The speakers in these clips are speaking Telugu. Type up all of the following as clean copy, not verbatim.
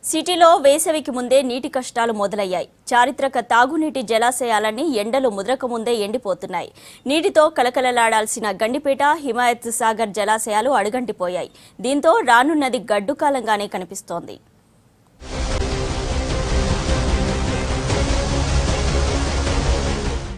సిటీలో వేసవికి ముందే నీటి కష్టాలు మొదలయ్యాయి. చారిత్రక తాగునీటి జలాశయాలన్నీ ఎండలు ముదరక ముందే ఎండిపోతున్నాయి. నీటితో కలకలలాడాల్సిన గండిపేట, హిమాయత్ సాగర్ జలాశయాలు అడుగంటిపోయాయి. దీంతో రానున్నది గడ్డుకాలంగానే కనిపిస్తోంది.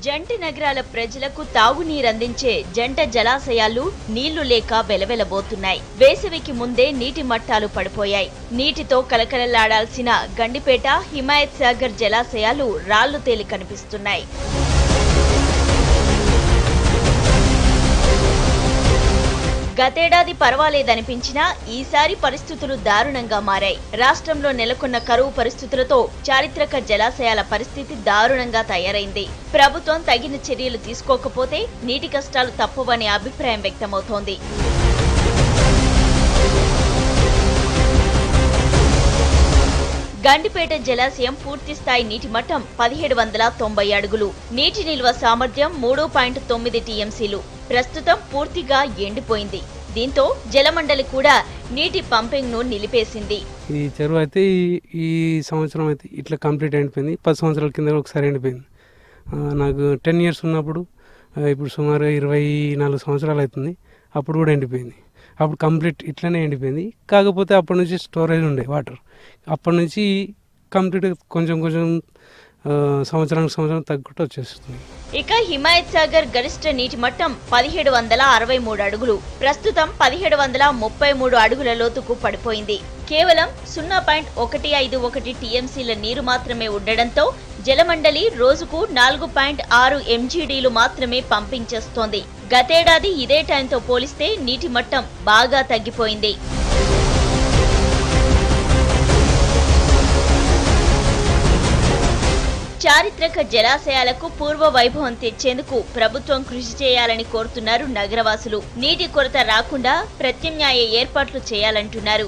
జంట నగరాల ప్రజలకు తాగునీరందించే జంట జలాశయాలు నీళ్లు లేక వెలవెలబోతున్నాయి. వేసవికి ముందే నీటి మట్టాలు పడిపోయాయి. నీటితో కలకలలాడాల్సిన గండిపేట, హిమాయత్ సాగర్ జలాశయాలు రాళ్లు తేలి కనిపిస్తున్నాయి. గతేడాది పర్వాలేదనిపించినా ఈసారి పరిస్థితులు దారుణంగా మారాయి. రాష్ట్రంలో నెలకొన్న కరువు పరిస్థితులతో చారిత్రక జలాశయాల పరిస్థితి దారుణంగా తయారైంది. ప్రభుత్వం తగిన చర్యలు తీసుకోకపోతే నీటి కష్టాలు తప్పవనే అభిప్రాయం వ్యక్తమవుతోంది. గండిపేట జలాశయం పూర్తిస్థాయి నీటి మట్టం 1790 అడుగులు. నీటి నిల్వ సామర్థ్యం 3.9 టీఎంసీలు. ప్రస్తుతం పూర్తిగా ఎండిపోయింది. దీంతో జలమండలి కూడా నీటి పంపింగ్ ను నిలిపేసింది. ఈ చెరువు అయితే ఈ సంవత్సరం అయితే ఇట్లా కంప్లీట్ ఎండిపోయింది. 10 సంవత్సరాల కింద ఒకసారి ఎండిపోయింది. నాకు 10 ఇయర్స్ ఉన్నప్పుడు, ఇప్పుడు సుమారు 24 సంవత్సరాలు అవుతుంది. అప్పుడు కూడా ఎండిపోయింది. అప్పుడు కంప్లీట్ ఇట్లనే ఎండిపోయింది. కాకపోతే అప్పటి నుంచి స్టోరేజ్ ఉండే వాటర్. అప్పటి నుంచి కంప్లీట్ కొంచెం సంవత్సరం తగ్గుతూ వచ్చేస్తుంది. ఇక హిమాయత్ సాగర్ గరిష్ట నీటి మట్టం 1763 అడుగులు. ప్రస్తుతం 1733 అడుగుల లోతుకు పడిపోయింది. కేవలం 0.151 టీఎంసీల నీరు మాత్రమే ఉండడంతో జలమండలి రోజుకు 4.6 ఎంజీడీలు మాత్రమే పంపింగ్ చేస్తోంది. గతేడాది ఇదే టైంతో పోలిస్తే నీటి మట్టం బాగా తగ్గిపోయింది. చారిత్రక జలాశయాలకు పూర్వ వైభవం తెచ్చేందుకు ప్రభుత్వం కృషి చేయాలని కోరుతున్నారు నగరవాసులు. నీటి కొరత రాకుండా ప్రత్యామ్నాయ ఏర్పాట్లు చేయాలంటున్నారు.